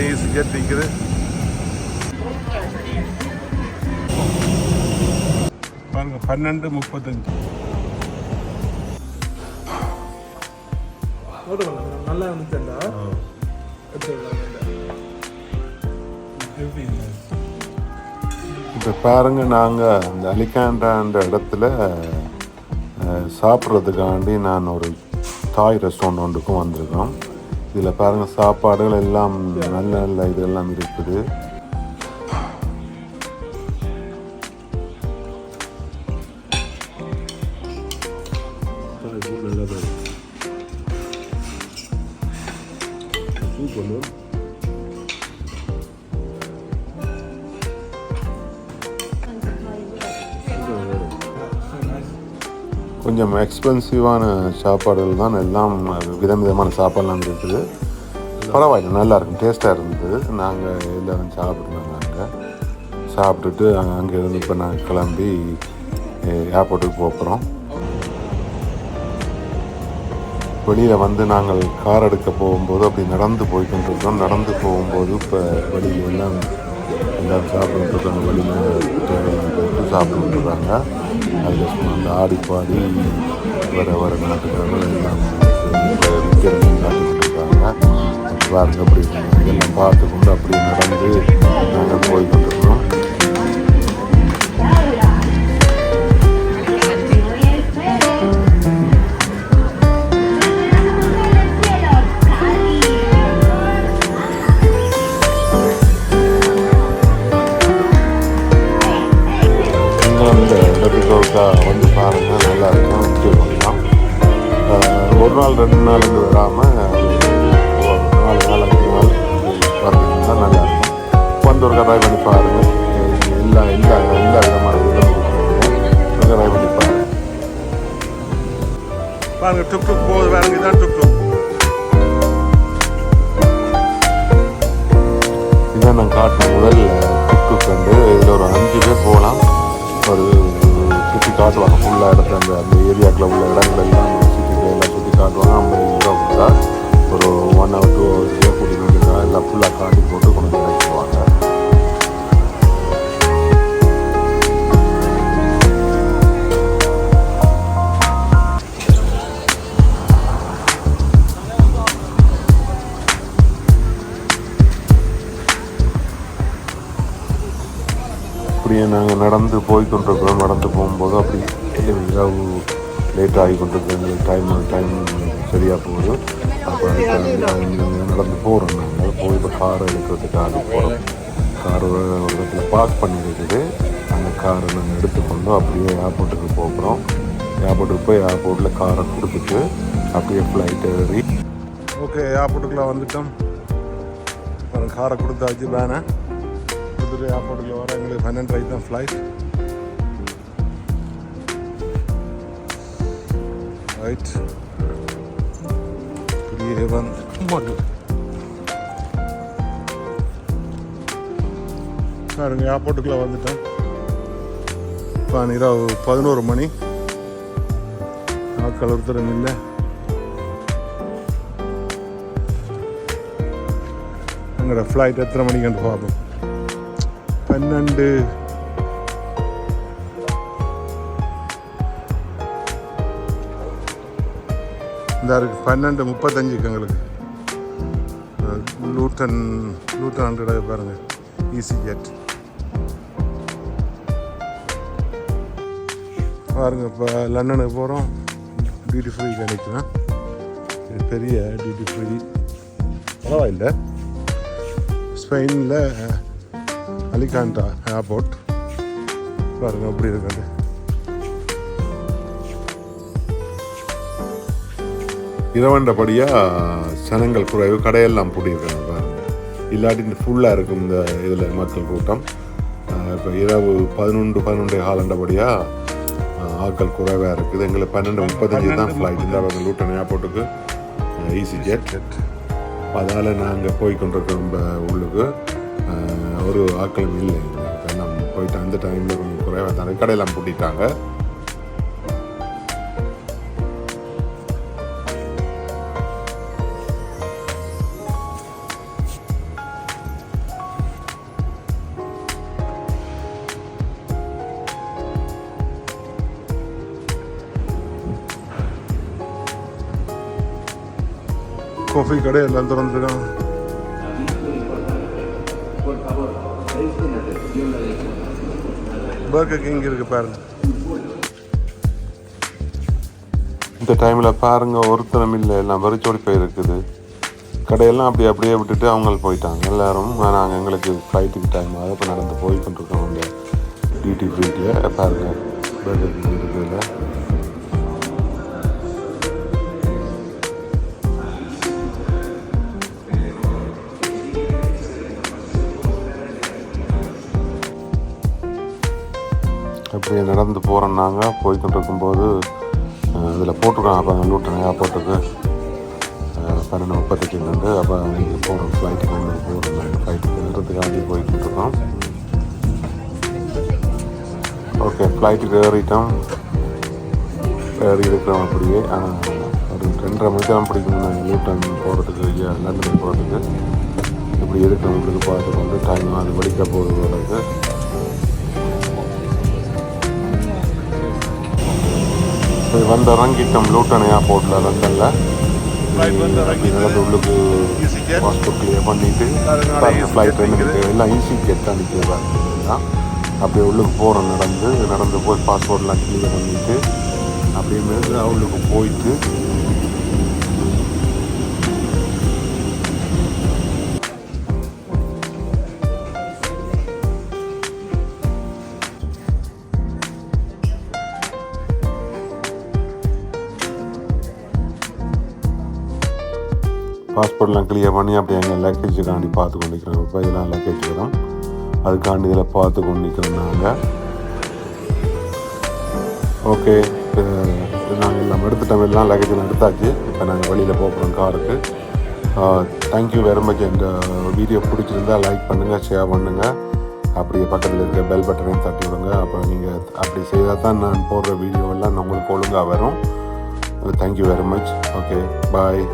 EasyJet இருக்குது. பாருங்க 12:35. நல்லா இருந்துச்சுல்ல. இப்போ பாருங்க, நாங்கள் இந்த அலிகாண்டான்ற இடத்துல சாப்பிட்றதுக்காண்டி நான் ஒரு தாய் ரெஸ்டாரண்ட் ஒன்றுக்கும் வந்திருக்கோம். இதில் பாருங்கள், சாப்பாடுகள் எல்லாம் நல்ல நல்ல இதெல்லாம் இருக்குது. கொஞ்சம் எக்ஸ்பென்சிவான சாப்பாடுகள் தான், எல்லாம் விதவிதமான சாப்பாடுலாம் இருக்குது. பரவாயில்ல, நல்லாயிருக்கும், டேஸ்ட்டாக இருந்தது. நாங்கள் எல்லோரும் சாப்பிட்றோம். நாங்கள் சாப்பிட்டுட்டு அங்கேருந்து இப்போ நாங்கள் கிளம்பி ஏர்போர்ட்டுக்கு போகிறோம். வெளியில் வந்து நாங்கள் கார் எடுக்க போகும்போது அப்படி நடந்து போய்கிட்டுருக்கோம். நடந்து போகும்போது இப்போ வெளியில் எல்லாம் சாப்பிட்டுருக்காங்க. வெளியில் போட்டு சாப்பிட்டுருக்காங்க. அதில் சும்மா அந்த ஆடி பாடி வர நாட்டுக்காரர்கள் எல்லாம் விற்கிறதையும் காட்டிக்கிட்டுருக்காங்க. பாருங்க, அப்படி இதெல்லாம் பார்த்து கொண்டு அப்படி நடந்து நாங்கள் போய்கிட்டுருக்கோம். வந்து பாருங்கள், நல்லா இருக்கும். என்ஜாய் பண்ணலாம். ஒரு நாள் 2 நாள் வந்து வராமல் 4 நாள் 5 நாள் பார்த்தீங்கன்னா நல்லாயிருக்கும். வந்து ஒரு ட்ரை பண்ணி பாருங்கள். எல்லா விதமான இதெல்லாம் ட்ரை பண்ணி பாருங்கள். பாருங்கள், டுக் போகுது. வேறு இதான் டுக் இதான் நான் காட்டின முதல் டுக் கண்டு. இதில் ஒரு 5 பேர் போகலாம். ஒரு சுற்றி காட்டுவாங்க ஃபுல்லாக இடத்த. அந்த ஏரியாக்குள்ள உள்ள இடங்கள் எல்லாம் சுற்றி காட்டுவாங்க. 50 ரூபா கொடுத்தா ஒரு 1 hour 2 hours கூட்டிகிட்டு எல்லாம் ஃபுல்லாக காட்டி போட்டு கொண்டு வந்து வச்சுக்குவாங்க. அப்படியே நாங்கள் நடந்து போய்கொண்டிருக்கிறோம். நடந்து போகும்போது அப்படி இரவு லேட் ஆகி கொண்டிருக்கிறது. டைம் சரியாக போகுது. அப்போ நடந்து போகிறோம். நாங்கள் போய் இப்போ காரை எடுக்கிறதுக்காக போகிறோம். கார் ஒரு இடத்துல பார்க் பண்ணியிருக்குது. அந்த காரை நாங்கள் எடுத்துக்கொண்டு அப்படியே ஏர்போர்ட்டுக்கு போகிறோம். ஏர்போர்ட்டுக்கு போய் ஏர்போர்ட்டில் காரை கொடுத்துட்டு அப்படியே ஃப்ளைட் ஏறி ஓகே ஏர்போர்ட்டுக்குள்ளே வந்துட்டோம். காரை கொடுத்தாச்சு. வேணா ஏர்போர்ட்டில் வர எங்களுக்கு 12:30 தான் ஃப்ளைட். ரைட், இப்படியே வந்து பாருங்க, ஏர்போர்ட்டுக்குள்ளே வந்துட்டேன். இப்போ இரவு 11 மணி. ஆட்கள் ஒருத்தரும் இல்லை. எங்களோட ஃப்ளைட் எத்தனை மணிக்கு பார்ப்போம். 12 இந்த இருக்குது. 12:35 எங்களுக்கு. லூட்டன் 100 பாருங்கள், EasyJet பாருங்கள். இப்போ லண்டனுக்கு போகிறோம். டியூட்டி ஃப்ரீ கிடைக்கும். பெரிய டியூட்டி ஃப்ரீ. பரவாயில்லை. ஸ்பெயினில் அலிகாண்டா ஏர்போர்ட் பாருங்கள் அப்படி இருக்காது. இரவண்டபடியாக சனங்கள் குறைவு, கடையெல்லாம் பூட்டியிருக்காங்க பாருங்கள். இல்லாட்டி இந்த ஃபுல்லாக இருக்கும் இந்த இதில் மக்கள் கூட்டம். இப்போ இரவு 11 காலண்டபடியாக ஆட்கள் குறைவாக இருக்குது. எங்களுக்கு 12:35 தான் ஃப்ளைட். இந்த லூட்டன் ஏர்போர்ட்டுக்கு EasyJet. அதனால் நாங்கள் போய்கொண்டிருக்கோம். உள்ளுக்கு ஒரு ஆட்களும் இல்லை. நம்ம போயிட்டு அந்த டைமில் கொஞ்சம் குறைவாக தானே கடையெல்லாம் பூட்டிட்டாங்க. காஃபி கடை எல்லாம் திறந்துருக்காங்க. பர்கர் கிங் இருக்கு பாருங்க. இந்த டைமில் பாருங்க ஒருத்தரம் இல்லை, எல்லாம் வெறிச்சோடி போயிருக்குது. கடையெல்லாம் அப்படியே விட்டுட்டு அவங்க போயிட்டாங்க எல்லோரும். நாங்கள் எங்களுக்கு ஃப்ளைட்டுக்கு டைம் ஆகுது. இப்போ நடந்து போய் கொண்டிருக்கோம் அந்த டியூட்டி ஃப்ரீட்டில். பாருங்க பர்கர் கிங் இருக்குதுல. அப்படியே நடந்து போகிறோம். நாங்கள் போய்கிட்டு இருக்கும்போது இதில் போட்டிருக்காங்க. அப்போ லூட்டன் ஏர்போர்ட்டுக்கு 12:38 அப்போ நீங்கள் போகிறோம் ஃப்ளைட்டுக்கு போகிறோம். ஃப்ளைட்டுக்கு ஏறதுக்காண்டி போய்கிட்டு இருக்கோம். ஓகே, ஃப்ளைட்டுக்கு ஏறிட்டோம். ஏறி இருக்கிறோம். அப்படியே ஒரு 2.5 மணி நேரம் பிடிக்கும் நாங்கள் லூட்டன் போகிறதுக்கு, லண்டனுக்கு போகிறதுக்கு. இப்படி இருக்கிறோம். உங்களுக்கு பார்த்து வந்து டைம் அது வலிக்க போகிறதுக்கு. வந்து இறங்கிட்டோம் லூட்டன் ஏர்போர்ட்டில். லண்டனில் நடந்து உள்ளுக்கு பாஸ்போர்ட் கிளியர் பண்ணிவிட்டு ஃப்ளைட் எல்லாம் ஈஸி கெட் தான் நிற்கிறதா. அப்படியே உள்ளுக்கு போகிறோம். நடந்து போய் பாஸ்போர்ட்லாம் கிளியர் பண்ணிவிட்டு அப்படியே மேலே உள்ளுக்கு போயிட்டு பாஸ்போர்ட்லாம் கிளியர் பண்ணி அப்படியே எங்கள் லக்கேஜுக்காண்டி பார்த்து கொண்டிருக்கிறோம். இப்போ இதெல்லாம் லக்கேஜ் வரும், அதுக்காண்டி இதில் பார்த்து கொண்டிருக்கிறோம் நாங்கள். ஓகே, நாங்கள் எல்லாம் எடுத்துட்டோம். எல்லாம் லக்கேஜெல்லாம் எடுத்தாச்சு. இப்போ நாங்கள் வெளியில் போகிறோம் காருக்கு. Thank you very much. இந்த வீடியோ பிடிச்சிருந்தால் லைக் பண்ணுங்கள், ஷேர் பண்ணுங்கள். அப்படியே பக்கத்தில் இருக்க பெல் பட்டனையும் தட்டி விடுங்க. அப்புறம் நீங்கள் அப்படி செய்தால் தான் நான் போடுற வீடியோவெல்லாம் உங்களுக்கு ஒழுங்காக வரும். Thank you very much. ஓகே, பாய்.